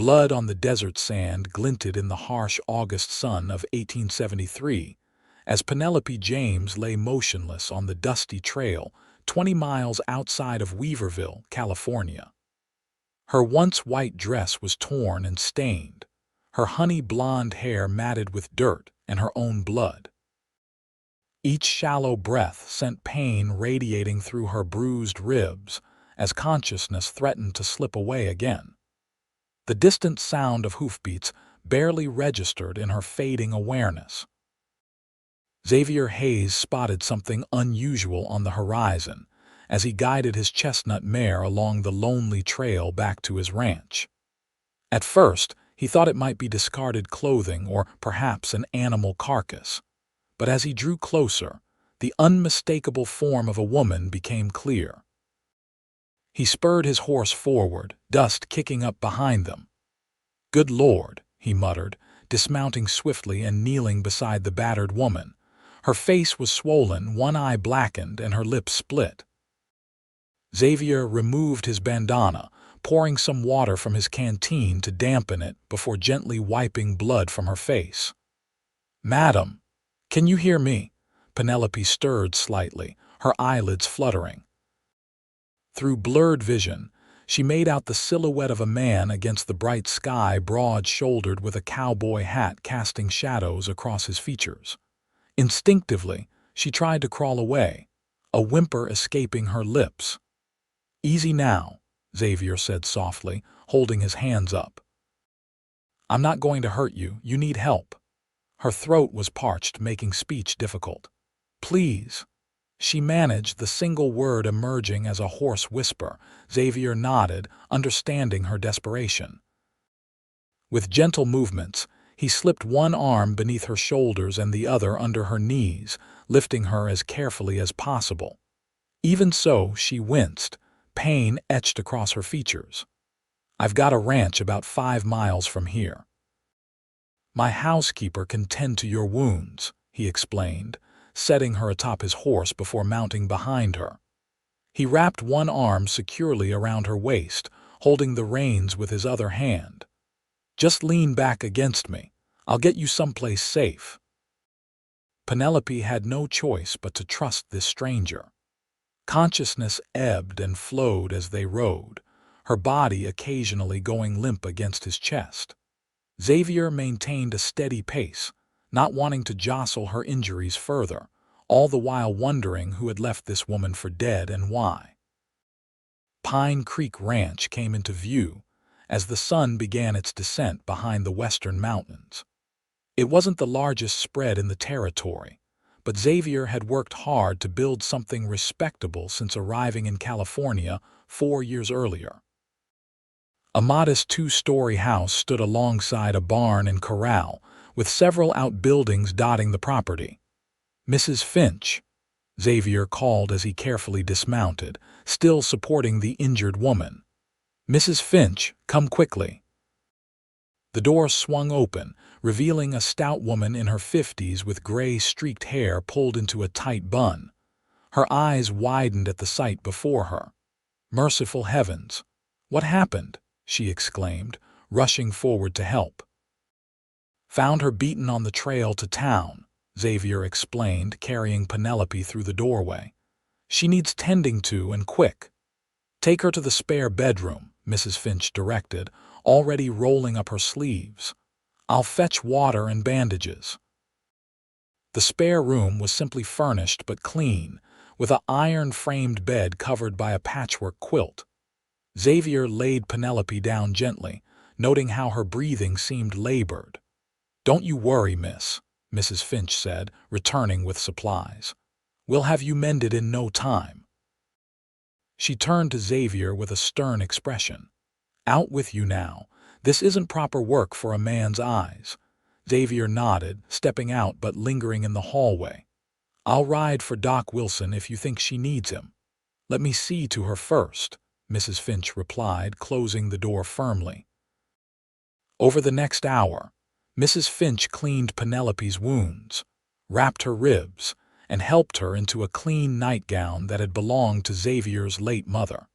Blood on the desert sand glinted in the harsh August sun of 1873 as Penelope James lay motionless on the dusty trail 20 miles outside of Weaverville, California. Her once white dress was torn and stained, her honey blonde hair matted with dirt and her own blood. Each shallow breath sent pain radiating through her bruised ribs as consciousness threatened to slip away again. The distant sound of hoofbeats barely registered in her fading awareness. Xavier Hayes spotted something unusual on the horizon as he guided his chestnut mare along the lonely trail back to his ranch. At first, he thought it might be discarded clothing or perhaps an animal carcass. But as he drew closer, the unmistakable form of a woman became clear. He spurred his horse forward, dust kicking up behind them. "Good Lord," he muttered, dismounting swiftly and kneeling beside the battered woman. Her face was swollen, one eye blackened, and her lips split. Xavier removed his bandana, pouring some water from his canteen to dampen it before gently wiping blood from her face. "Madam, can you hear me?" Penelope stirred slightly, her eyelids fluttering. Through blurred vision, she made out the silhouette of a man against the bright sky, broad-shouldered with a cowboy hat casting shadows across his features. Instinctively, she tried to crawl away, a whimper escaping her lips. "Easy now," Xavier said softly, holding his hands up. "I'm not going to hurt you. You need help." Her throat was parched, making speech difficult. "Please." She managed, the single word emerging as a hoarse whisper. Xavier nodded, understanding her desperation. With gentle movements, he slipped one arm beneath her shoulders and the other under her knees, lifting her as carefully as possible. Even so, she winced, pain etched across her features. "I've got a ranch about 5 miles from here. My housekeeper can tend to your wounds," he explained, setting her atop his horse before mounting behind her. He wrapped one arm securely around her waist, holding the reins with his other hand. "Just lean back against me. I'll get you someplace safe." Penelope had no choice but to trust this stranger. Consciousness ebbed and flowed as they rode, her body occasionally going limp against his chest. Xavier maintained a steady pace, not wanting to jostle her injuries further, all the while wondering who had left this woman for dead and why. Pine Creek Ranch came into view as the sun began its descent behind the western mountains. It wasn't the largest spread in the territory, but Xavier had worked hard to build something respectable since arriving in California 4 years earlier. A modest 2-story house stood alongside a barn and corral, with several outbuildings dotting the property. "Mrs. Finch," Xavier called as he carefully dismounted, still supporting the injured woman. "Mrs. Finch, come quickly." The door swung open, revealing a stout woman in her 50s with gray-streaked hair pulled into a tight bun. Her eyes widened at the sight before her. "Merciful heavens! What happened?" she exclaimed, rushing forward to help. "Found her beaten on the trail to town," Xavier explained, carrying Penelope through the doorway. "She needs tending to and quick." "Take her to the spare bedroom," Mrs. Finch directed, already rolling up her sleeves. "I'll fetch water and bandages." The spare room was simply furnished but clean, with an iron-framed bed covered by a patchwork quilt. Xavier laid Penelope down gently, noting how her breathing seemed labored. "Don't you worry, miss," Mrs. Finch said, returning with supplies. "We'll have you mended in no time." She turned to Xavier with a stern expression. "Out with you now. This isn't proper work for a man's eyes." Xavier nodded, stepping out but lingering in the hallway. "I'll ride for Doc Wilson if you think she needs him." "Let me see to her first," Mrs. Finch replied, closing the door firmly. Over the next hour, Mrs. Finch cleaned Penelope's wounds, wrapped her ribs, and helped her into a clean nightgown that had belonged to Xavier's late mother.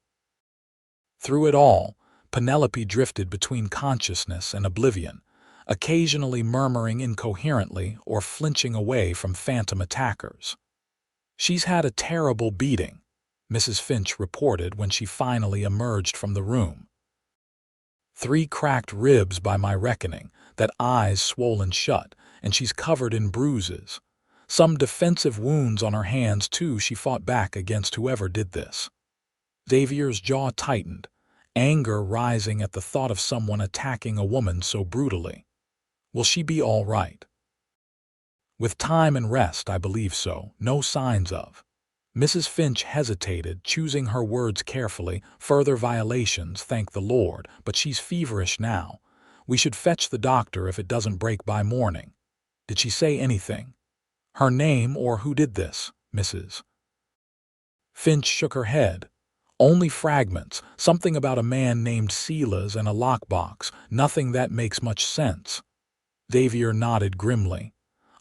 Through it all, Penelope drifted between consciousness and oblivion, occasionally murmuring incoherently or flinching away from phantom attackers. "She's had a terrible beating," Mrs. Finch reported when she finally emerged from the room. "3 cracked ribs by my reckoning, that eye's swollen shut, and she's covered in bruises. Some defensive wounds on her hands, too. She fought back against whoever did this." Xavier's jaw tightened, anger rising at the thought of someone attacking a woman so brutally. "Will she be all right?" "With time and rest, I believe so. No signs of." Mrs. Finch hesitated, choosing her words carefully. "Further violations, thank the Lord, but she's feverish now. We should fetch the doctor if it doesn't break by morning." "Did she say anything? Her name or who did this, Mrs.?" Finch shook her head. "Only fragments, something about a man named Silas and a lockbox, nothing that makes much sense." Xavier nodded grimly.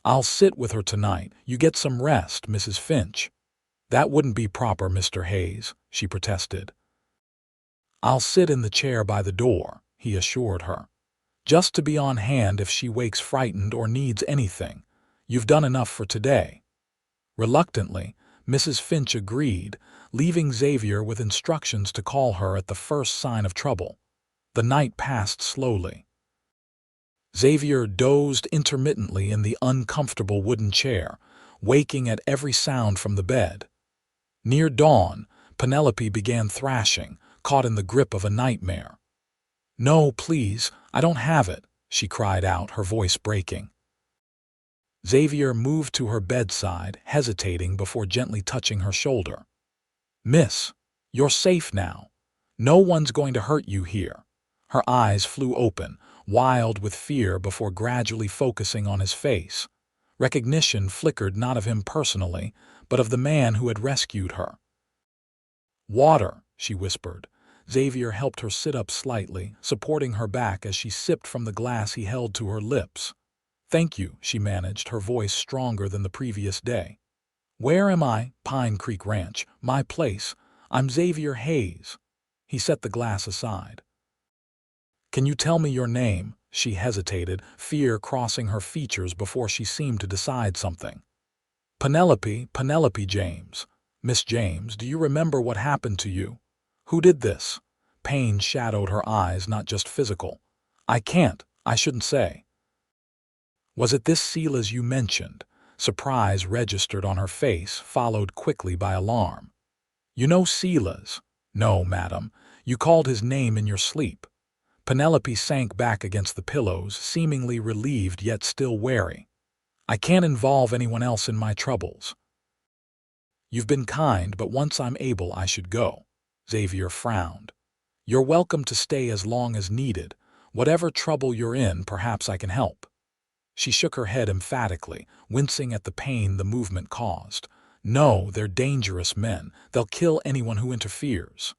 "I'll sit with her tonight. You get some rest, Mrs. Finch." "That wouldn't be proper, Mr. Hayes," she protested. "I'll sit in the chair by the door," he assured her, "just to be on hand if she wakes frightened or needs anything. You've done enough for today." Reluctantly, Mrs. Finch agreed, leaving Xavier with instructions to call her at the first sign of trouble. The night passed slowly. Xavier dozed intermittently in the uncomfortable wooden chair, waking at every sound from the bed. Near dawn, Penelope began thrashing, caught in the grip of a nightmare. "No, please, I don't have it," she cried out, her voice breaking. Xavier moved to her bedside, hesitating before gently touching her shoulder. "Miss, you're safe now. No one's going to hurt you here." Her eyes flew open, wild with fear before gradually focusing on his face. Recognition flickered, not of him personally, but of the man who had rescued her. "Water," she whispered. Xavier helped her sit up slightly, supporting her back as she sipped from the glass he held to her lips. "Thank you," she managed, her voice stronger than the previous day. "Where am I?" "Pine Creek Ranch. My place. I'm Xavier Hayes." He set the glass aside. "Can you tell me your name?" She hesitated, fear crossing her features before she seemed to decide something. Penelope James." "Miss James, do you remember what happened to you? Who did this?" Pain shadowed her eyes, not just physical. I shouldn't say." "Was it this Silas you mentioned?" Surprise registered on her face, followed quickly by alarm. "You know Silas?" "No, madam. You called his name in your sleep." Penelope sank back against the pillows, seemingly relieved yet still wary. "I can't involve anyone else in my troubles." "You've been kind, but once I'm able I should go." Xavier frowned. "You're welcome to stay as long as needed. Whatever trouble you're in, perhaps I can help." She shook her head emphatically, wincing at the pain the movement caused. "No, they're dangerous men. They'll kill anyone who interferes."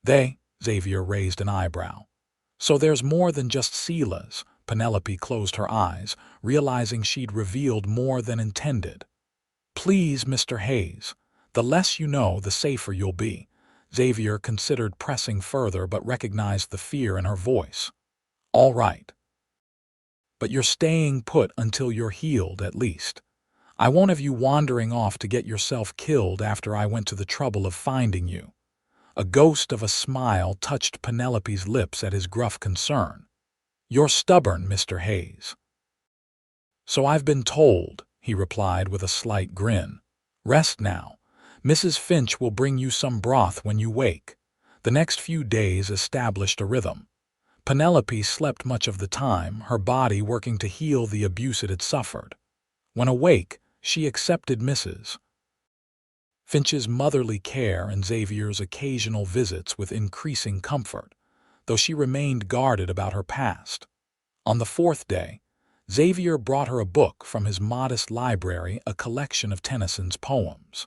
"They?" Xavier raised an eyebrow. "So there's more than just Silas." Penelope closed her eyes, realizing she'd revealed more than intended. "Please, Mr. Hayes. The less you know, the safer you'll be." Xavier considered pressing further but recognized the fear in her voice. "All right. But you're staying put until you're healed, at least. I won't have you wandering off to get yourself killed after I went to the trouble of finding you." A ghost of a smile touched Penelope's lips at his gruff concern. "You're stubborn, Mr. Hayes." "So I've been told," he replied with a slight grin. "Rest now. Mrs. Finch will bring you some broth when you wake." The next few days established a rhythm. Penelope slept much of the time, her body working to heal the abuse it had suffered. When awake, she accepted Mrs. Finch's motherly care and Xavier's occasional visits with increasing comfort, though she remained guarded about her past. On the 4th day, Xavier brought her a book from his modest library, a collection of Tennyson's poems.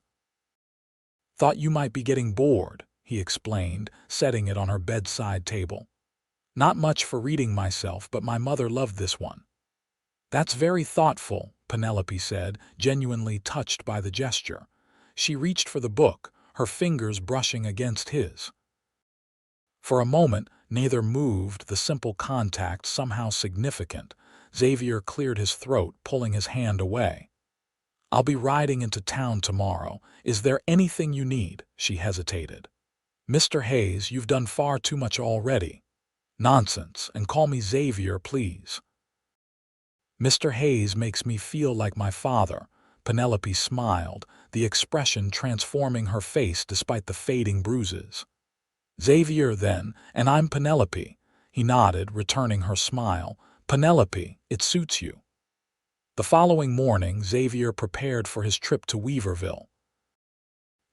"Thought you might be getting bored," he explained, setting it on her bedside table. "Not much for reading myself, but my mother loved this one." "That's very thoughtful," Penelope said, genuinely touched by the gesture. She reached for the book, her fingers brushing against his. For a moment, neither moved, the simple contact somehow significant. Xavier cleared his throat, pulling his hand away. "I'll be riding into town tomorrow. Is there anything you need?" She hesitated. "Mr. Hayes, you've done far too much already." "Nonsense, and call me Xavier, please." "Mr. Hayes makes me feel like my father." Penelope smiled, the expression transforming her face despite the fading bruises. "Xavier, then, and I'm Penelope." He nodded, returning her smile. "Penelope, it suits you." The following morning, Xavier prepared for his trip to Weaverville.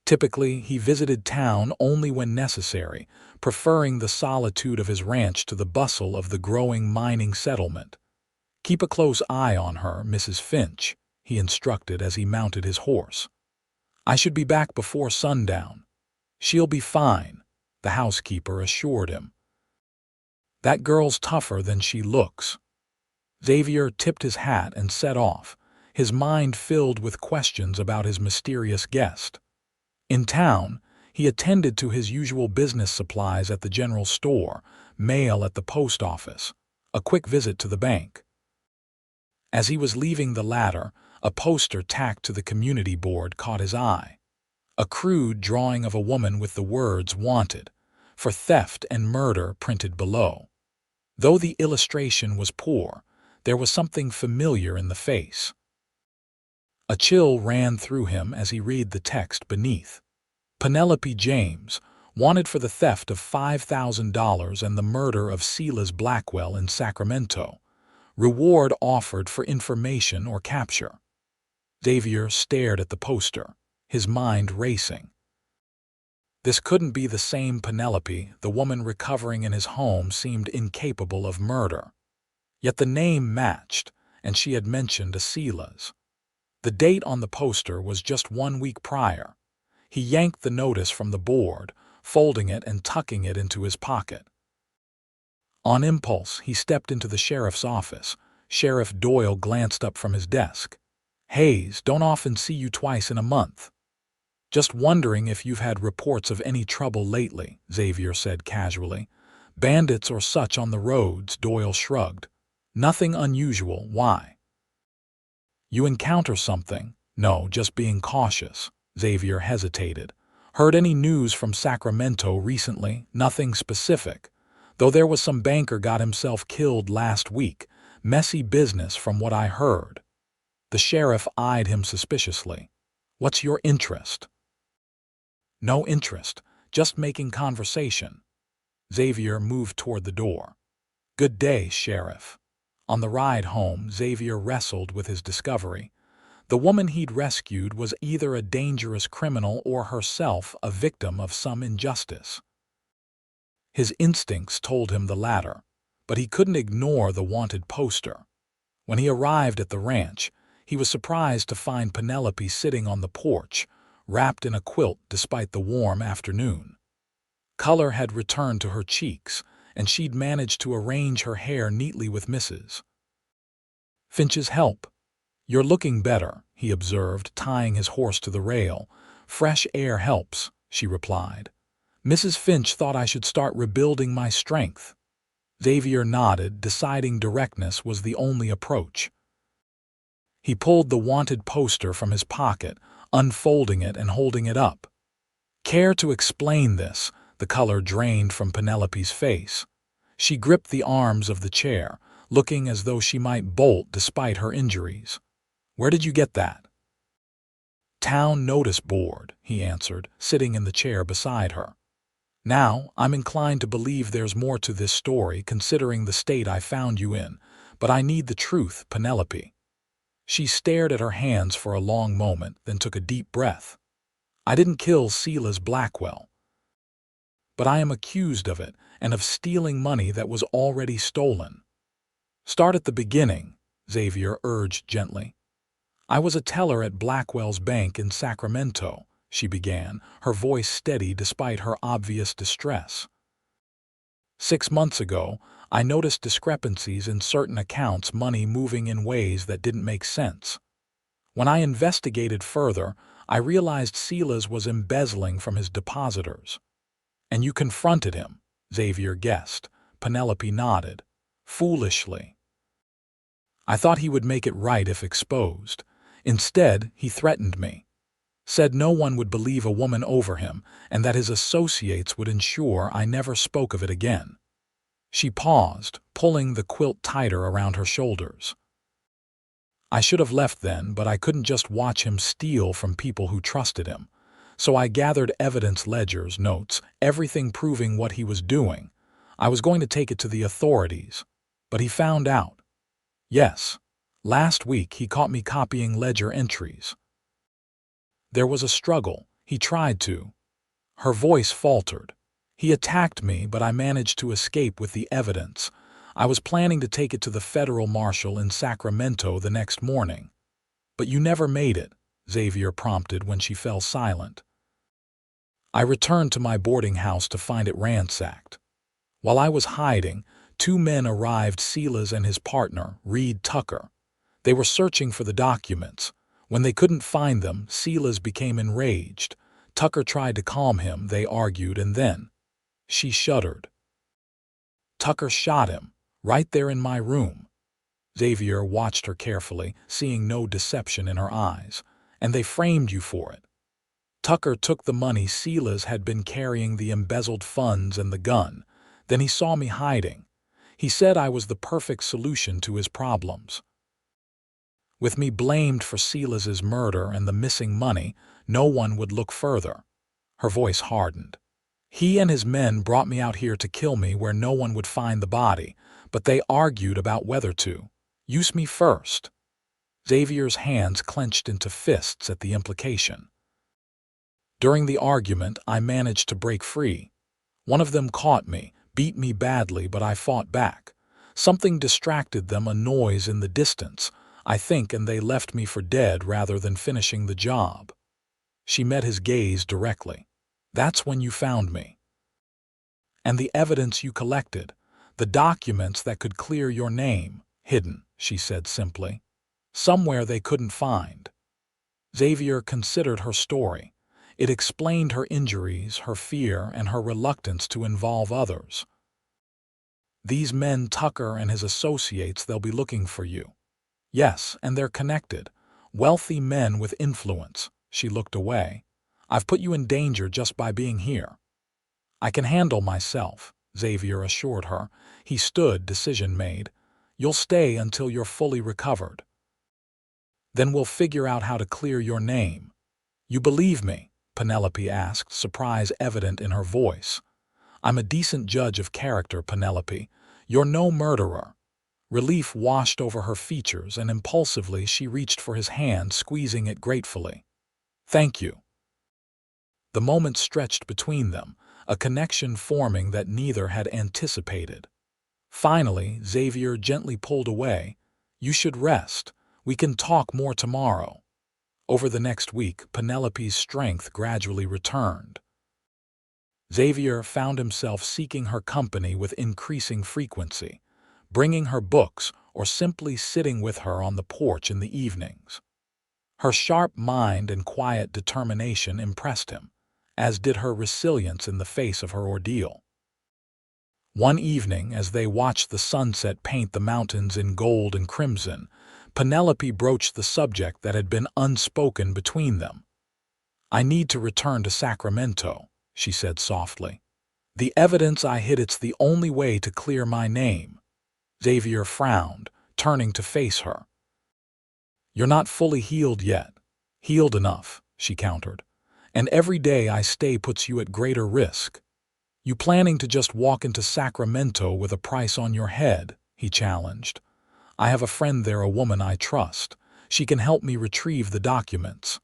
Typically, he visited town only when necessary, preferring the solitude of his ranch to the bustle of the growing mining settlement. "Keep a close eye on her, Mrs. Finch," he instructed as he mounted his horse. "I should be back before sundown." "She'll be fine," the housekeeper assured him. "That girl's tougher than she looks." Xavier tipped his hat and set off, his mind filled with questions about his mysterious guest. In town, he attended to his usual business supplies at the general store, mail at the post office, a quick visit to the bank. As he was leaving the latter, a poster tacked to the community board caught his eye. A crude drawing of a woman with the words "Wanted" for theft and murder printed below. Though the illustration was poor, there was something familiar in the face. A chill ran through him as he read the text beneath. Penelope James, wanted for the theft of $5,000 and the murder of Silas Blackwell in Sacramento. Reward offered for information or capture. Xavier stared at the poster, his mind racing. This couldn't be the same Penelope. The woman recovering in his home seemed incapable of murder. Yet the name matched, and she had mentioned a Silas. The date on the poster was just 1 week prior. He yanked the notice from the board, folding it and tucking it into his pocket. On impulse, he stepped into the sheriff's office. Sheriff Doyle glanced up from his desk. "Hayes, don't often see you twice in a month." "Just wondering if you've had reports of any trouble lately," Xavier said casually. "Bandits or such on the roads," Doyle shrugged. "Nothing unusual. Why?" "You encounter something?" "No, just being cautious." Xavier hesitated. "Heard any news from Sacramento recently?" "Nothing specific. Though there was some banker got himself killed last week. Messy business from what I heard." The sheriff eyed him suspiciously. "What's your interest?" "No interest, just making conversation." Xavier moved toward the door. "Good day, Sheriff." On the ride home, Xavier wrestled with his discovery. The woman he'd rescued was either a dangerous criminal or herself a victim of some injustice. His instincts told him the latter, but he couldn't ignore the wanted poster. When he arrived at the ranch, he was surprised to find Penelope sitting on the porch, wrapped in a quilt despite the warm afternoon. Color had returned to her cheeks, and she'd managed to arrange her hair neatly with Mrs. Finch's help. "You're looking better," he observed, tying his horse to the rail. "Fresh air helps," she replied. "Mrs. Finch thought I should start rebuilding my strength." Xavier nodded, deciding directness was the only approach. He pulled the wanted poster from his pocket, unfolding it and holding it up. "Care to explain this?" The color drained from Penelope's face. She gripped the arms of the chair, looking as though she might bolt despite her injuries. "Where did you get that?" "Town notice board," he answered, sitting in the chair beside her. "Now, I'm inclined to believe there's more to this story considering the state I found you in, but I need the truth, Penelope." She stared at her hands for a long moment, then took a deep breath. "I didn't kill Silas Blackwell. But I am accused of it, and of stealing money that was already stolen." "Start at the beginning," Xavier urged gently. "I was a teller at Blackwell's bank in Sacramento," she began, her voice steady despite her obvious distress. 6 months ago, I noticed discrepancies in certain accounts, money moving in ways that didn't make sense. When I investigated further, I realized Silas was embezzling from his depositors. And you confronted him." Xavier guessed. Penelope nodded. Foolishly. I thought he would make it right if exposed. Instead, he threatened me. Said no one would believe a woman over him and that his associates would ensure I never spoke of it again. She paused, pulling the quilt tighter around her shoulders. I should have left then, but I couldn't just watch him steal from people who trusted him. So I gathered evidence, ledgers, notes, everything proving what he was doing. I was going to take it to the authorities. But he found out. Yes. Last week he caught me copying ledger entries. There was a struggle. He tried to. Her voice faltered. He attacked me, but I managed to escape with the evidence. I was planning to take it to the federal marshal in Sacramento the next morning. But you never made it, Xavier prompted when she fell silent. I returned to my boarding house to find it ransacked. While I was hiding, 2 men arrived, Silas and his partner, Reed Tucker. They were searching for the documents. When they couldn't find them, Silas became enraged. Tucker tried to calm him, they argued, and then she shuddered. Tucker shot him, right there in my room. Xavier watched her carefully, seeing no deception in her eyes. And they framed you for it. Tucker took the money. Silas had been carrying the embezzled funds and the gun. Then he saw me hiding. He said I was the perfect solution to his problems. With me blamed for Silas's murder and the missing money, no one would look further. Her voice hardened. He and his men brought me out here to kill me where no one would find the body, but they argued about whether to use me first. Xavier's hands clenched into fists at the implication. During the argument, I managed to break free. One of them caught me, beat me badly, but I fought back. Something distracted them, a noise in the distance, I think, and they left me for dead rather than finishing the job. She met his gaze directly. That's when you found me. And the evidence you collected, the documents that could clear your name, hidden, she said simply. Somewhere they couldn't find. Xavier considered her story. It explained her injuries, her fear, and her reluctance to involve others. These men, Tucker and his associates, they'll be looking for you. Yes, and they're connected. Wealthy men with influence. She looked away. I've put you in danger just by being here. I can handle myself, Xavier assured her. He stood, decision made. You'll stay until you're fully recovered. Then we'll figure out how to clear your name. You believe me? Penelope asked, surprise evident in her voice. I'm a decent judge of character, Penelope. You're no murderer. Relief washed over her features, and impulsively she reached for his hand, squeezing it gratefully. Thank you. The moment stretched between them, a connection forming that neither had anticipated. Finally, Xavier gently pulled away. You should rest. We can talk more tomorrow. Over the next week, Penelope's strength gradually returned. Xavier found himself seeking her company with increasing frequency, bringing her books or simply sitting with her on the porch in the evenings. Her sharp mind and quiet determination impressed him, as did her resilience in the face of her ordeal. One evening, as they watched the sunset paint the mountains in gold and crimson, Penelope broached the subject that had been unspoken between them. I need to return to Sacramento, she said softly. The evidence I hid, it's the only way to clear my name. Xavier frowned, turning to face her. You're not fully healed yet. Healed enough, she countered. And every day I stay puts you at greater risk. You planning to just walk into Sacramento with a price on your head? He challenged. I have a friend there, a woman I trust. She can help me retrieve the documents.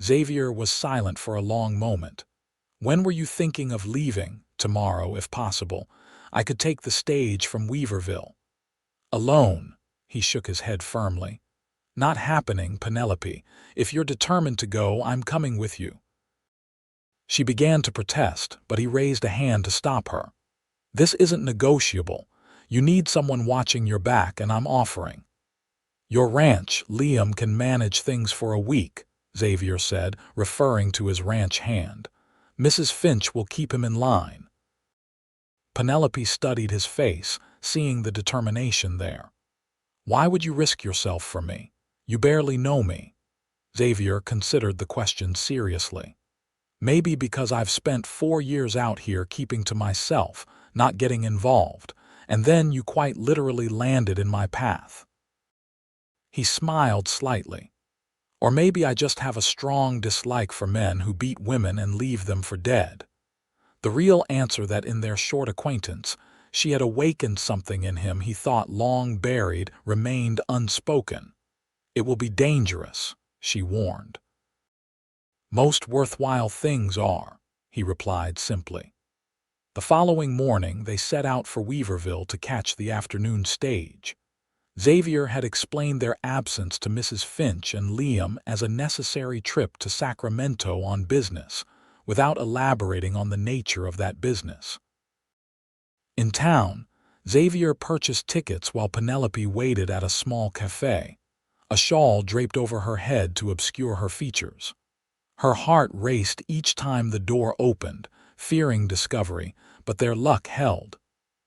Xavier was silent for a long moment. When were you thinking of leaving? Tomorrow, if possible. I could take the stage from Weaverville. Alone, he shook his head firmly. Not happening, Penelope. If you're determined to go, I'm coming with you. She began to protest, but he raised a hand to stop her. This isn't negotiable. You need someone watching your back, and I'm offering. Your ranch, Liam can manage things for a week, Xavier said, referring to his ranch hand. Mrs. Finch will keep him in line. Penelope studied his face, seeing the determination there. "Why would you risk yourself for me? You barely know me." Xavier considered the question seriously. "Maybe because I've spent 4 years out here keeping to myself, not getting involved, and then you quite literally landed in my path." He smiled slightly. "Or maybe I just have a strong dislike for men who beat women and leave them for dead." The real answer that in their short acquaintance, she had awakened something in him he thought long buried remained unspoken. "It will be dangerous," she warned. "Most worthwhile things are," he replied simply. The following morning they set out for Weaverville to catch the afternoon stage. Xavier had explained their absence to Mrs. Finch and Liam as a necessary trip to Sacramento on business, without elaborating on the nature of that business. In town, Xavier purchased tickets while Penelope waited at a small cafe, a shawl draped over her head to obscure her features. Her heart raced each time the door opened, fearing discovery, but their luck held.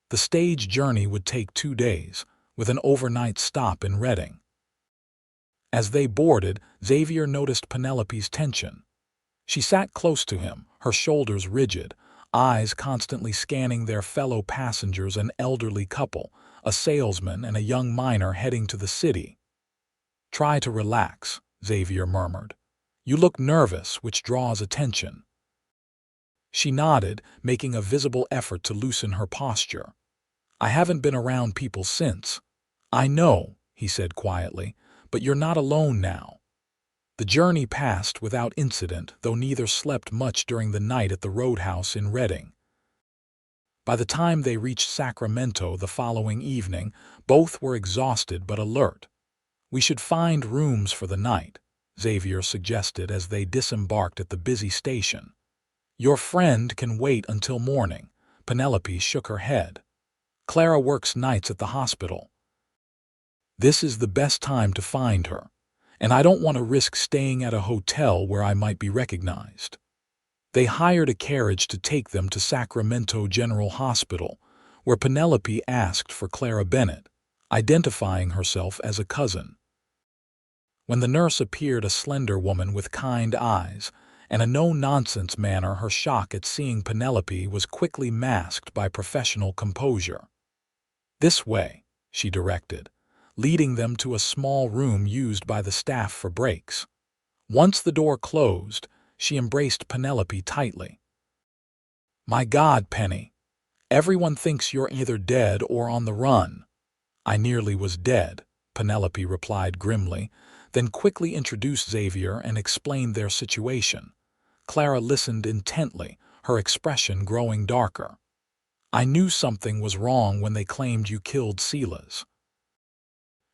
The stage journey would take 2 days, with an overnight stop in Reading. As they boarded, Xavier noticed Penelope's tension. She sat close to him, her shoulders rigid, eyes constantly scanning their fellow passengers, an elderly couple, a salesman and a young miner heading to the city. "Try to relax," Xavier murmured. "You look nervous, which draws attention." She nodded, making a visible effort to loosen her posture. "I haven't been around people since." "I know," he said quietly, "but you're not alone now." The journey passed without incident, though neither slept much during the night at the roadhouse in Reading. By the time they reached Sacramento the following evening, both were exhausted but alert. "We should find rooms for the night," Xavier suggested as they disembarked at the busy station. "Your friend can wait until morning." Penelope shook her head. "Clara works nights at the hospital. This is the best time to find her, and I don't want to risk staying at a hotel where I might be recognized." They hired a carriage to take them to Sacramento General Hospital, where Penelope asked for Clara Bennett, identifying herself as a cousin. When the nurse appeared, a slender woman with kind eyes and a no-nonsense manner, her shock at seeing Penelope was quickly masked by professional composure. "This way," she directed, leading them to a small room used by the staff for breaks. Once the door closed, she embraced Penelope tightly. "My God, Penny, everyone thinks you're either dead or on the run." "I nearly was dead," Penelope replied grimly, then quickly introduced Xavier and explained their situation. Clara listened intently, her expression growing darker. "I knew something was wrong when they claimed you killed Silas."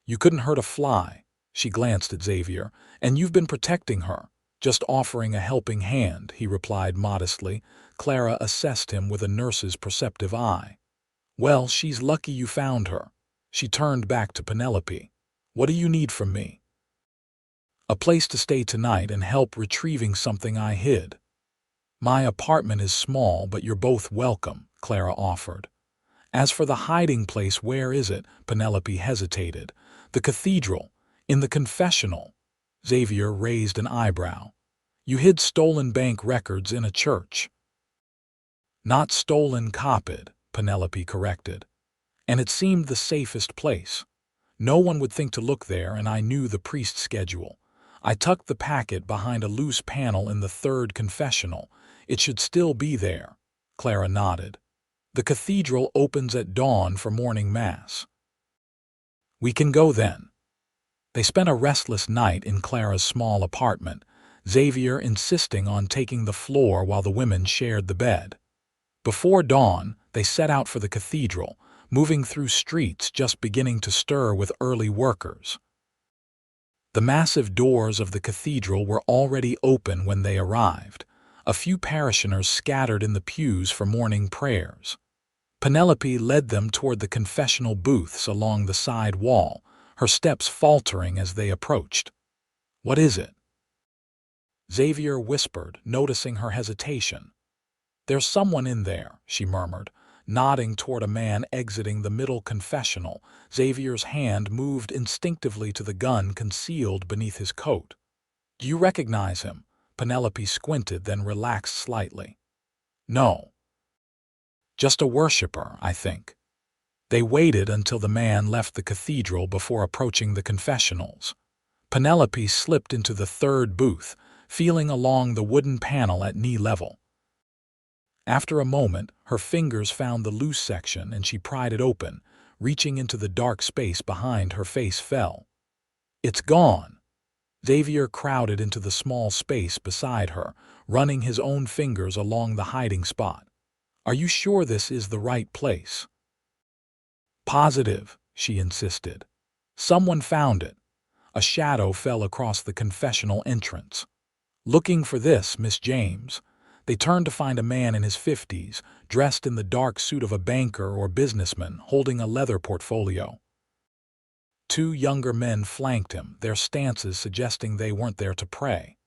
"You couldn't hurt a fly," she glanced at Xavier, "and you've been protecting her." "Just offering a helping hand," he replied modestly. Clara assessed him with a nurse's perceptive eye. "Well, she's lucky you found her." She turned back to Penelope. "What do you need from me?" "A place to stay tonight and help retrieving something I hid." "My apartment is small, but you're both welcome," Clara offered. "As for the hiding place, where is it?" Penelope hesitated. "The cathedral. In the confessional." Xavier raised an eyebrow. "You hid stolen bank records in a church." "Not stolen, copied," Penelope corrected. "And it seemed the safest place. No one would think to look there, and I knew the priest's schedule. I tucked the packet behind a loose panel in the third confessional. It should still be there." Clara nodded. "The cathedral opens at dawn for morning mass." "We can go then." They spent a restless night in Clara's small apartment, Xavier insisting on taking the floor while the women shared the bed. Before dawn, they set out for the cathedral, moving through streets just beginning to stir with early workers. The massive doors of the cathedral were already open when they arrived, a few parishioners scattered in the pews for morning prayers. Penelope led them toward the confessional booths along the side wall, her steps faltering as they approached. "What is it?" Xavier whispered, noticing her hesitation. "There's someone in there," she murmured, Nodding toward a man exiting the middle confessional, Xavier's hand moved instinctively to the gun concealed beneath his coat. "Do you recognize him?" Penelope squinted, then relaxed slightly. "No. Just a worshiper, I think." They waited until the man left the cathedral before approaching the confessionals. Penelope slipped into the third booth, feeling along the wooden panel at knee level. After a moment, her fingers found the loose section and she pried it open. Reaching into the dark space behind, her face fell. "It's gone." Xavier crowded into the small space beside her, running his own fingers along the hiding spot. "Are you sure this is the right place?" "Positive," she insisted. "Someone found it." A shadow fell across the confessional entrance. "Looking for this, Miss James." They turned to find a man in his 50s, dressed in the dark suit of a banker or businessman, holding a leather portfolio. Two younger men flanked him, their stances suggesting they weren't there to pray.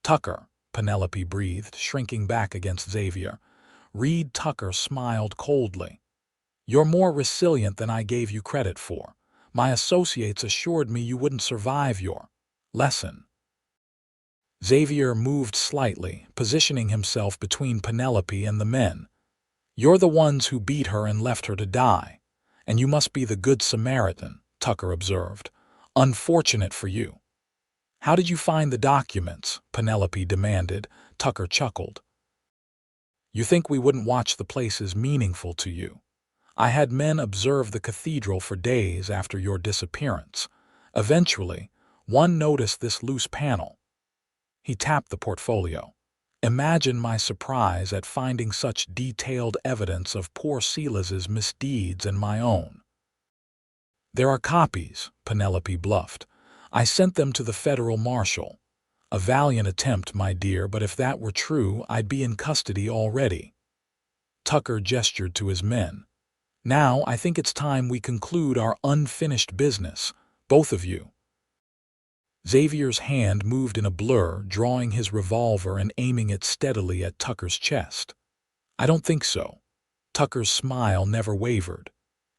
"Tucker," Penelope breathed, shrinking back against Xavier. Reed Tucker smiled coldly. "You're more resilient than I gave you credit for. My associates assured me you wouldn't survive your lesson." Xavier moved slightly, positioning himself between Penelope and the men. "You're the ones who beat her and left her to die. And you must be the Good Samaritan," Tucker observed. "Unfortunate for you." "How did you find the documents?" Penelope demanded. Tucker chuckled. "You think we wouldn't watch the places meaningful to you? I had men observe the cathedral for days after your disappearance. Eventually, one noticed this loose panel." He tapped the portfolio. "Imagine my surprise at finding such detailed evidence of poor Silas's misdeeds and my own." "There are copies," Penelope bluffed. "I sent them to the federal marshal." "A valiant attempt, my dear, but if that were true, I'd be in custody already." Tucker gestured to his men. "Now I think it's time we conclude our unfinished business, both of you." Xavier's hand moved in a blur, drawing his revolver and aiming it steadily at Tucker's chest. "I don't think so." Tucker's smile never wavered.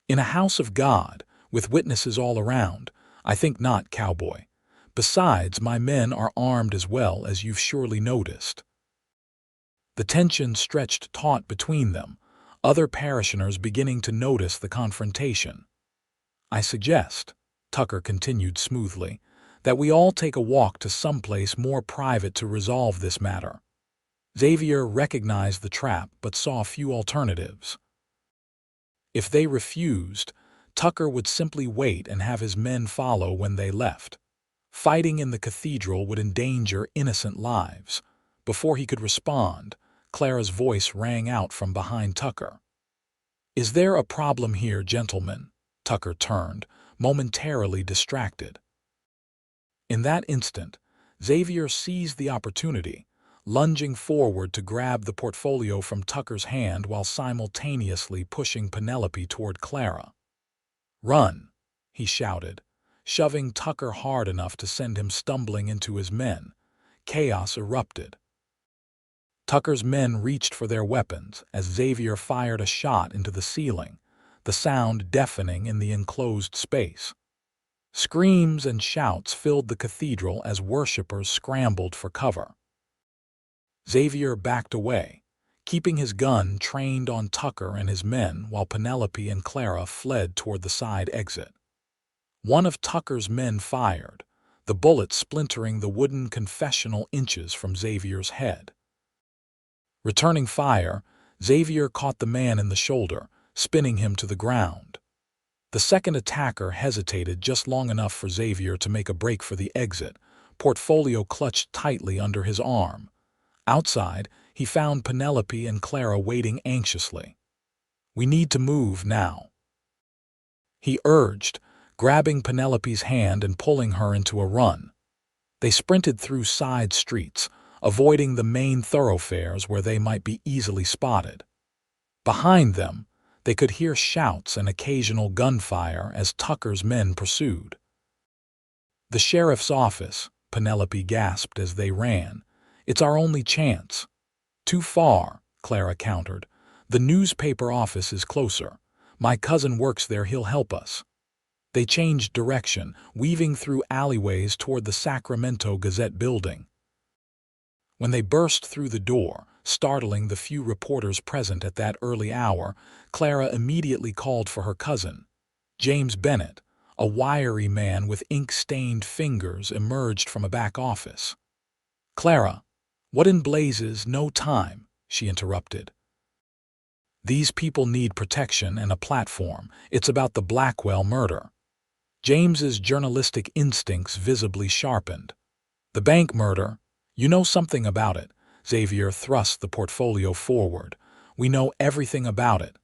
"In a house of God, with witnesses all around, I think not, Cowboy. Besides, my men are armed as well, as you've surely noticed." The tension stretched taut between them, other parishioners beginning to notice the confrontation. "I suggest," Tucker continued smoothly, "that we all take a walk to someplace more private to resolve this matter." Xavier recognized the trap but saw few alternatives. If they refused, Tucker would simply wait and have his men follow when they left. Fighting in the cathedral would endanger innocent lives. Before he could respond, Clara's voice rang out from behind Tucker. "Is there a problem here, gentlemen?" Tucker turned, momentarily distracted. In that instant, Xavier seized the opportunity, lunging forward to grab the portfolio from Tucker's hand while simultaneously pushing Penelope toward Clara. "Run!" he shouted, shoving Tucker hard enough to send him stumbling into his men. Chaos erupted. Tucker's men reached for their weapons as Xavier fired a shot into the ceiling, the sound deafening in the enclosed space. Screams and shouts filled the cathedral as worshippers scrambled for cover. Xavier backed away, keeping his gun trained on Tucker and his men while Penelope and Clara fled toward the side exit. One of Tucker's men fired, the bullet splintering the wooden confessional inches from Xavier's head. Returning fire, Xavier caught the man in the shoulder, spinning him to the ground. The second attacker hesitated just long enough for Xavier to make a break for the exit, portfolio clutched tightly under his arm. Outside, he found Penelope and Clara waiting anxiously. "We need to move now," he urged, grabbing Penelope's hand and pulling her into a run. They sprinted through side streets, avoiding the main thoroughfares where they might be easily spotted. Behind them, they could hear shouts and occasional gunfire as Tucker's men pursued. "The sheriff's office," Penelope gasped as they ran. "It's our only chance." "Too far," Clara countered. The newspaper office is closer. My cousin works there, he'll help us. They changed direction, weaving through alleyways toward the Sacramento Gazette building. When they burst through the door, startling the few reporters present at that early hour, Clara immediately called for her cousin. James Bennett, a wiry man with ink-stained fingers, emerged from a back office. "Clara, what in blazes, no time," she interrupted. "These people need protection and a platform. It's about the Blackwell murder." James's journalistic instincts visibly sharpened. "The bank murder? You know something about it." Xavier thrust the portfolio forward. "We know everything about it.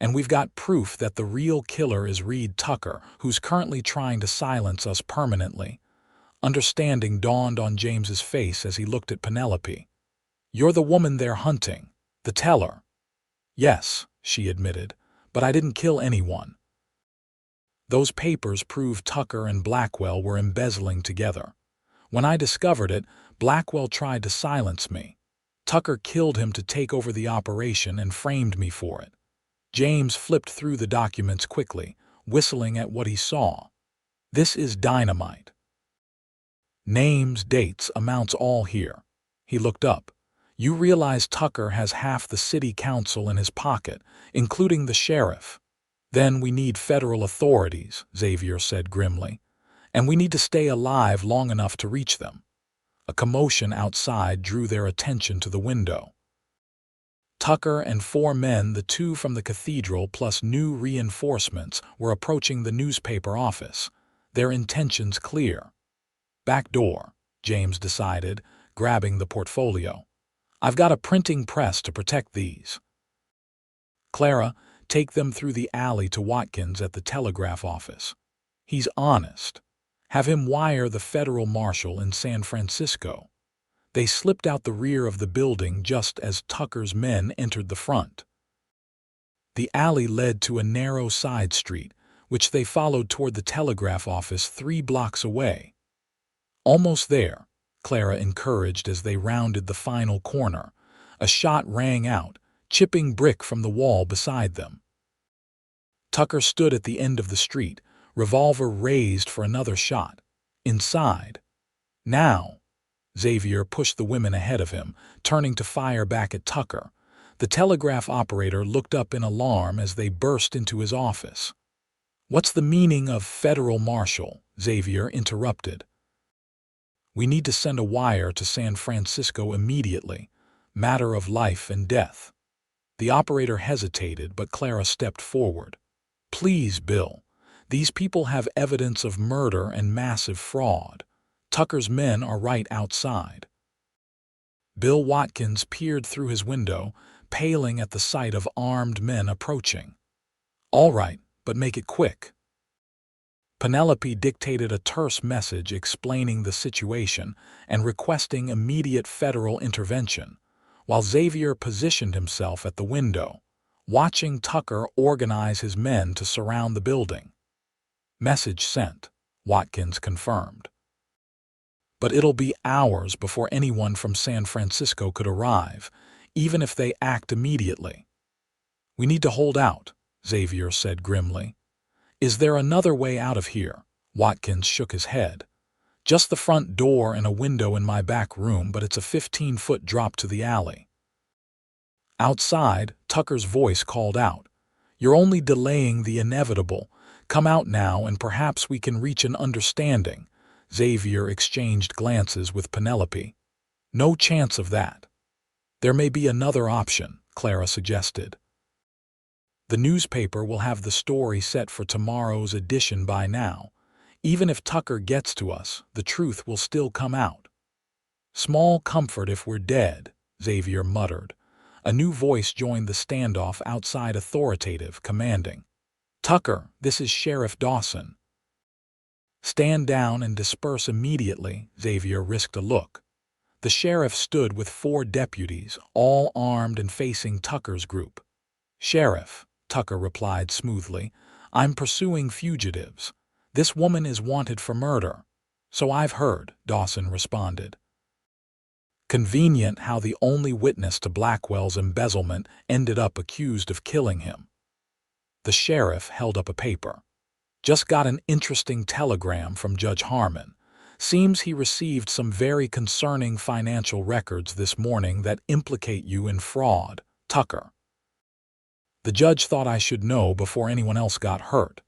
And we've got proof that the real killer is Reed Tucker, who's currently trying to silence us permanently." Understanding dawned on James's face as he looked at Penelope. "You're the woman they're hunting, the teller." "Yes," she admitted, "but I didn't kill anyone. Those papers prove Tucker and Blackwell were embezzling together. When I discovered it, Blackwell tried to silence me. Tucker killed him to take over the operation and framed me for it." James flipped through the documents quickly, whistling at what he saw. "This is dynamite. Names, dates, amounts all here." He looked up. "You realize Tucker has half the city council in his pocket, including the sheriff." "Then we need federal authorities," Xavier said grimly. "And we need to stay alive long enough to reach them." A commotion outside drew their attention to the window. Tucker and 4 men, the 2 from the cathedral plus new reinforcements, were approaching the newspaper office, their intentions clear. "Back door," James decided, grabbing the portfolio. "I've got a printing press to protect these." "Clara, take them through the alley to Watkins at the telegraph office. He's honest. Have him wire the federal marshal in San Francisco." They slipped out the rear of the building just as Tucker's men entered the front. The alley led to a narrow side street, which they followed toward the telegraph office 3 blocks away. "Almost there," Clara encouraged as they rounded the final corner. A shot rang out, chipping brick from the wall beside them. Tucker stood at the end of the street, revolver raised for another shot. Inside. "Now!" Xavier pushed the women ahead of him, turning to fire back at Tucker. The telegraph operator looked up in alarm as they burst into his office. "What's the meaning of federal marshal?" Xavier interrupted. "We need to send a wire to San Francisco immediately. Matter of life and death." The operator hesitated, but Clara stepped forward. "Please, Bill. These people have evidence of murder and massive fraud. Tucker's men are right outside." Bill Watkins peered through his window, paling at the sight of armed men approaching. "All right, but make it quick." Penelope dictated a terse message explaining the situation and requesting immediate federal intervention, while Xavier positioned himself at the window, watching Tucker organize his men to surround the building. "Message sent," Watkins confirmed. "But it'll be hours before anyone from San Francisco could arrive, even if they act immediately." "We need to hold out," Xavier said grimly. "Is there another way out of here?" Watkins shook his head. "Just the front door and a window in my back room, but it's a 15-foot drop to the alley." Outside, Tucker's voice called out, "You're only delaying the inevitable. Come out now and perhaps we can reach an understanding." Xavier exchanged glances with Penelope. "No chance of that." "There may be another option," Clara suggested. "The newspaper will have the story set for tomorrow's edition by now. Even if Tucker gets to us, the truth will still come out." "Small comfort if we're dead," Xavier muttered. A new voice joined the standoff outside, authoritative, commanding. "Tucker, this is Sheriff Dawson." "Stand down and disperse immediately." Xavier risked a look. The sheriff stood with 4 deputies, all armed and facing Tucker's group. "Sheriff," Tucker replied smoothly, "I'm pursuing fugitives. This woman is wanted for murder." "So I've heard," Dawson responded. Convenient how the only witness to Blackwell's embezzlement ended up accused of killing him. The sheriff held up a paper. Just got an interesting telegram from Judge Harmon. Seems he received some very concerning financial records this morning that implicate you in fraud, Tucker. The judge thought I should know before anyone else got hurt.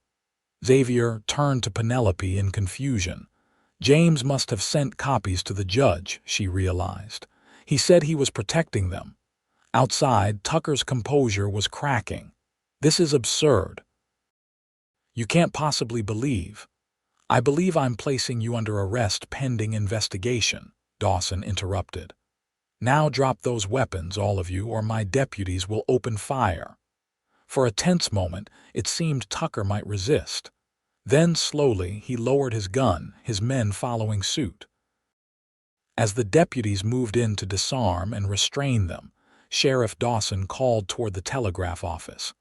Xavier turned to Penelope in confusion. James must have sent copies to the judge, she realized. He said he was protecting them. Outside, Tucker's composure was cracking. This is absurd. You can't possibly believe. I believe I'm placing you under arrest pending investigation, Dawson interrupted. Now drop those weapons, all of you, or my deputies will open fire. For a tense moment, it seemed Tucker might resist. Then, slowly, he lowered his gun, his men following suit. As the deputies moved in to disarm and restrain them, Sheriff Dawson called toward the telegraph office.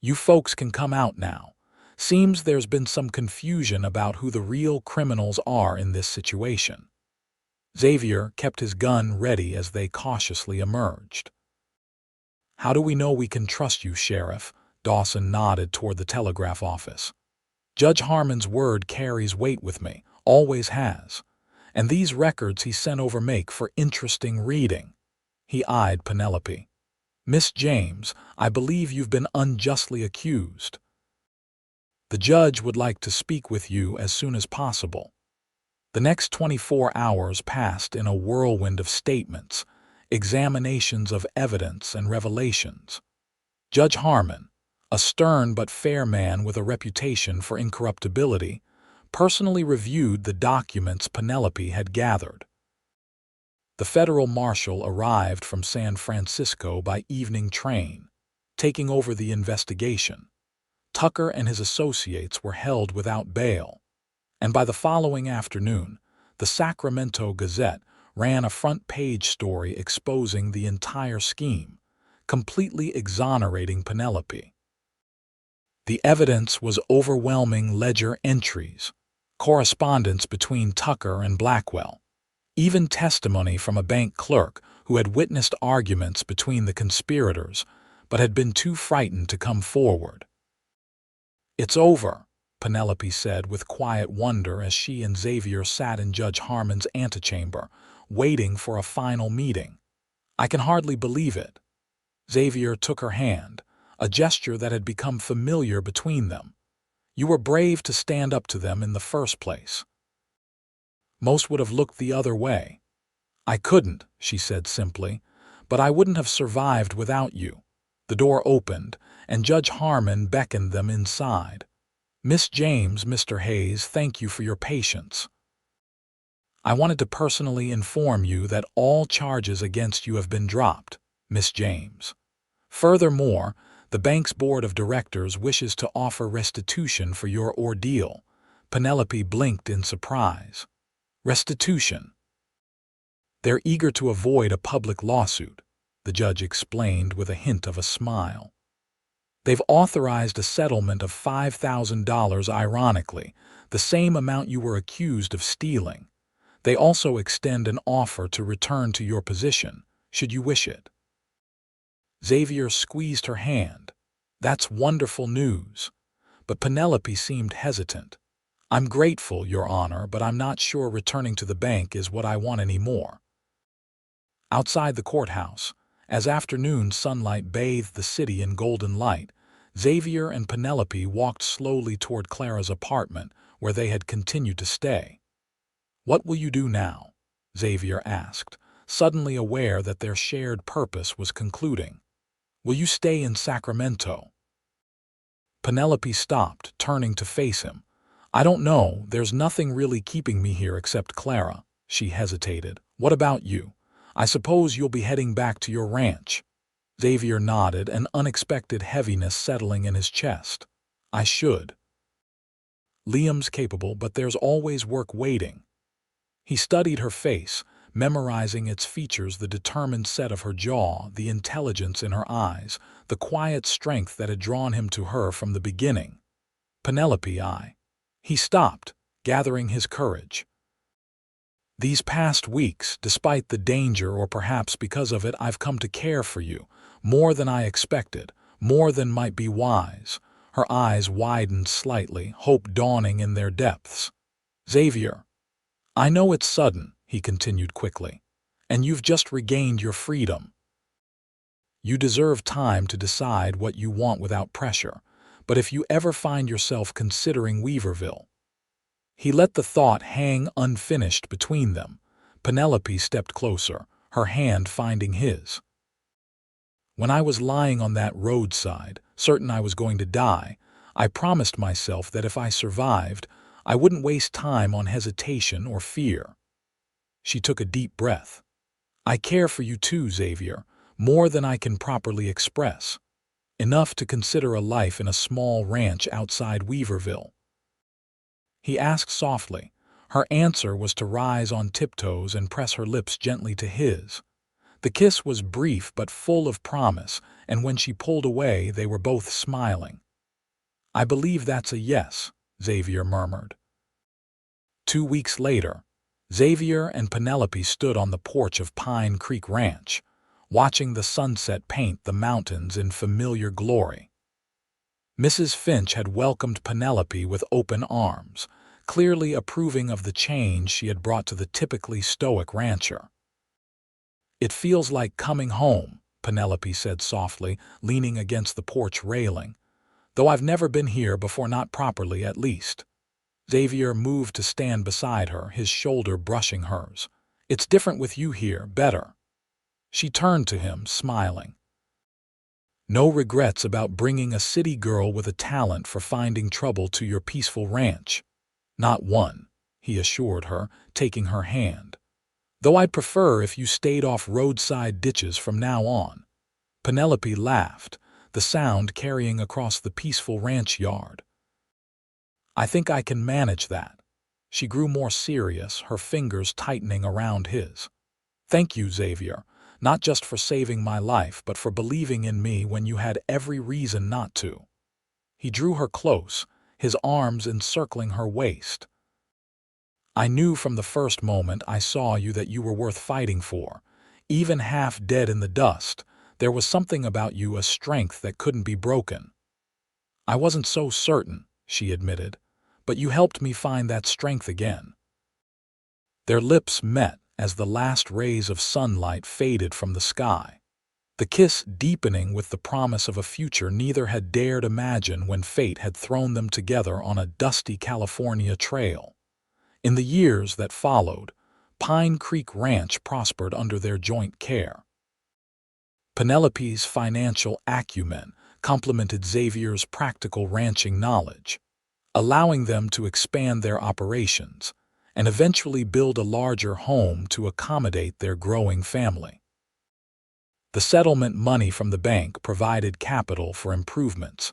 You folks can come out now. Seems there's been some confusion about who the real criminals are in this situation. Xavier kept his gun ready as they cautiously emerged. How do we know we can trust you, Sheriff? Dawson nodded toward the telegraph office. Judge Harmon's word carries weight with me, always has. And these records he sent over make for interesting reading. He eyed Penelope. Miss James, I believe you've been unjustly accused. The judge would like to speak with you as soon as possible. The next 24 hours passed in a whirlwind of statements, examinations of evidence and revelations. Judge Harmon, a stern but fair man with a reputation for incorruptibility, personally reviewed the documents Penelope had gathered. The federal marshal arrived from San Francisco by evening train, taking over the investigation. Tucker and his associates were held without bail, and by the following afternoon, the Sacramento Gazette ran a front-page story exposing the entire scheme, completely exonerating Penelope. The evidence was overwhelming: ledger entries, correspondence between Tucker and Blackwell, even testimony from a bank clerk who had witnessed arguments between the conspirators but had been too frightened to come forward. It's over, Penelope said with quiet wonder as she and Xavier sat in Judge Harmon's antechamber, waiting for a final meeting. I can hardly believe it. Xavier took her hand, a gesture that had become familiar between them. You were brave to stand up to them in the first place. Most would have looked the other way. I couldn't, she said simply, but I wouldn't have survived without you. The door opened, and Judge Harmon beckoned them inside. Miss James, Mr. Hayes, thank you for your patience. I wanted to personally inform you that all charges against you have been dropped, Miss James. Furthermore, the bank's board of directors wishes to offer restitution for your ordeal. Penelope blinked in surprise. Restitution. They're eager to avoid a public lawsuit, the judge explained with a hint of a smile. They've authorized a settlement of $5,000, ironically, the same amount you were accused of stealing. They also extend an offer to return to your position, should you wish it. Xavier squeezed her hand. That's wonderful news. But Penelope seemed hesitant. I'm grateful, Your Honor, but I'm not sure returning to the bank is what I want anymore. Outside the courthouse, as afternoon sunlight bathed the city in golden light, Xavier and Penelope walked slowly toward Clara's apartment, where they had continued to stay. What will you do now? Xavier asked, suddenly aware that their shared purpose was concluding. Will you stay in Sacramento? Penelope stopped, turning to face him. I don't know, there's nothing really keeping me here except Clara. She hesitated. What about you? I suppose you'll be heading back to your ranch. Xavier nodded, an unexpected heaviness settling in his chest. I should. Liam's capable, but there's always work waiting. He studied her face, memorizing its features: the determined set of her jaw, the intelligence in her eyes, the quiet strength that had drawn him to her from the beginning. Penelope, He stopped, gathering his courage. These past weeks, despite the danger or perhaps because of it, I've come to care for you, more than I expected, more than might be wise." Her eyes widened slightly, hope dawning in their depths. "Xavier, I know it's sudden," he continued quickly, "and you've just regained your freedom. You deserve time to decide what you want without pressure, but if you ever find yourself considering Weaverville—" He let the thought hang unfinished between them. Penelope stepped closer, her hand finding his. "When I was lying on that roadside, certain I was going to die, I promised myself that if I survived, I wouldn't waste time on hesitation or fear." She took a deep breath. "I care for you too, Xavier, more than I can properly express. Enough to consider a life in a small ranch outside Weaverville." He asked softly. Her answer was to rise on tiptoes and press her lips gently to his. The kiss was brief but full of promise, and when she pulled away they were both smiling. "I believe that's a yes," Xavier murmured. 2 weeks later, Xavier and Penelope stood on the porch of Pine Creek Ranch, watching the sunset paint the mountains in familiar glory. Mrs. Finch had welcomed Penelope with open arms, clearly approving of the change she had brought to the typically stoic rancher. "It feels like coming home," Penelope said softly, leaning against the porch railing. "Though I've never been here before, not properly at least." Xavier moved to stand beside her, his shoulder brushing hers. "It's different with you here, better." She turned to him, smiling. "No regrets about bringing a city girl with a talent for finding trouble to your peaceful ranch?" "Not one," he assured her, taking her hand. "Though I'd prefer if you stayed off roadside ditches from now on." Penelope laughed, the sound carrying across the peaceful ranch yard. "I think I can manage that." She grew more serious, her fingers tightening around his. "Thank you, Xavier, not just for saving my life, but for believing in me when you had every reason not to." He drew her close, his arms encircling her waist. "I knew from the first moment I saw you that you were worth fighting for. Even half dead in the dust, there was something about you, a strength that couldn't be broken." "I wasn't so certain," she admitted, "but you helped me find that strength again." Their lips met as the last rays of sunlight faded from the sky, the kiss deepening with the promise of a future neither had dared imagine when fate had thrown them together on a dusty California trail. In the years that followed, Pine Creek Ranch prospered under their joint care. Penelope's financial acumen complemented Xavier's practical ranching knowledge, allowing them to expand their operations and eventually build a larger home to accommodate their growing family. The settlement money from the bank provided capital for improvements,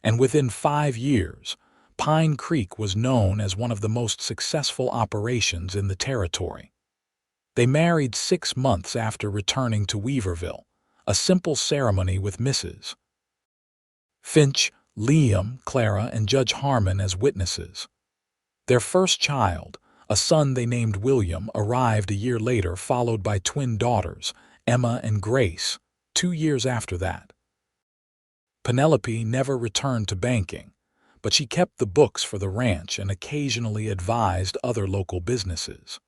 and within 5 years, Pine Creek was known as one of the most successful operations in the territory. They married 6 months after returning to Weaverville, a simple ceremony with Mrs. Finch, Liam, Clara, and Judge Harmon as witnesses. Their first child, a son they named William, arrived a year later, followed by twin daughters, Emma and Grace, 2 years after that. Penelope never returned to banking, but she kept the books for the ranch and occasionally advised other local businesses.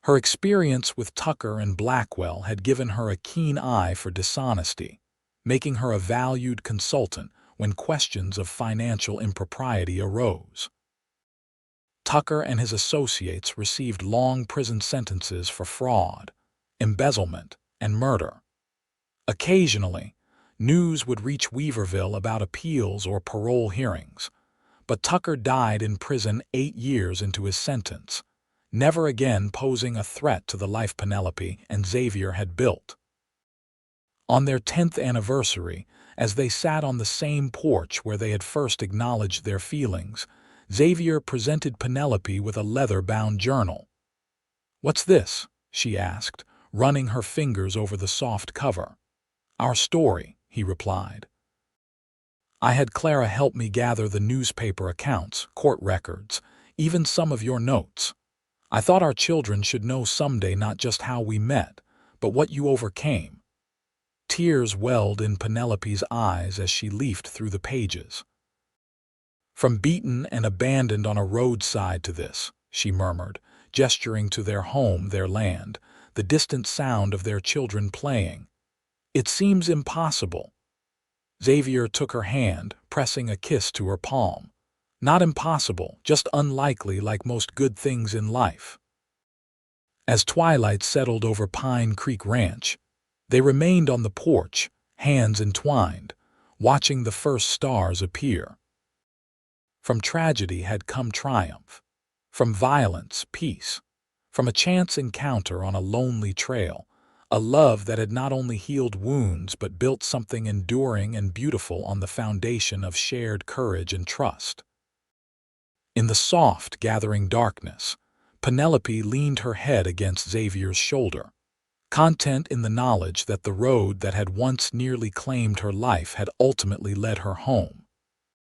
Her experience with Tucker and Blackwell had given her a keen eye for dishonesty, making her a valued consultant when questions of financial impropriety arose. Tucker and his associates received long prison sentences for fraud, embezzlement, and murder. Occasionally, news would reach Weaverville about appeals or parole hearings, but Tucker died in prison 8 years into his sentence, never again posing a threat to the life Penelope and Xavier had built. On their 10th anniversary, as they sat on the same porch where they had first acknowledged their feelings, Xavier presented Penelope with a leather-bound journal. "What's this?" she asked, running her fingers over the soft cover. "Our story," he replied. "I had Clara help me gather the newspaper accounts, court records, even some of your notes. I thought our children should know someday not just how we met, but what you overcame." Tears welled in Penelope's eyes as she leafed through the pages. "From beaten and abandoned on a roadside to this," she murmured, gesturing to their home, their land, the distant sound of their children playing. "It seems impossible." Xavier took her hand, pressing a kiss to her palm. "Not impossible, just unlikely, like most good things in life." As twilight settled over Pine Creek Ranch, they remained on the porch, hands entwined, watching the first stars appear. From tragedy had come triumph. From violence, peace. From a chance encounter on a lonely trail, a love that had not only healed wounds but built something enduring and beautiful on the foundation of shared courage and trust. In the soft, gathering darkness, Penelope leaned her head against Xavier's shoulder, content in the knowledge that the road that had once nearly claimed her life had ultimately led her home.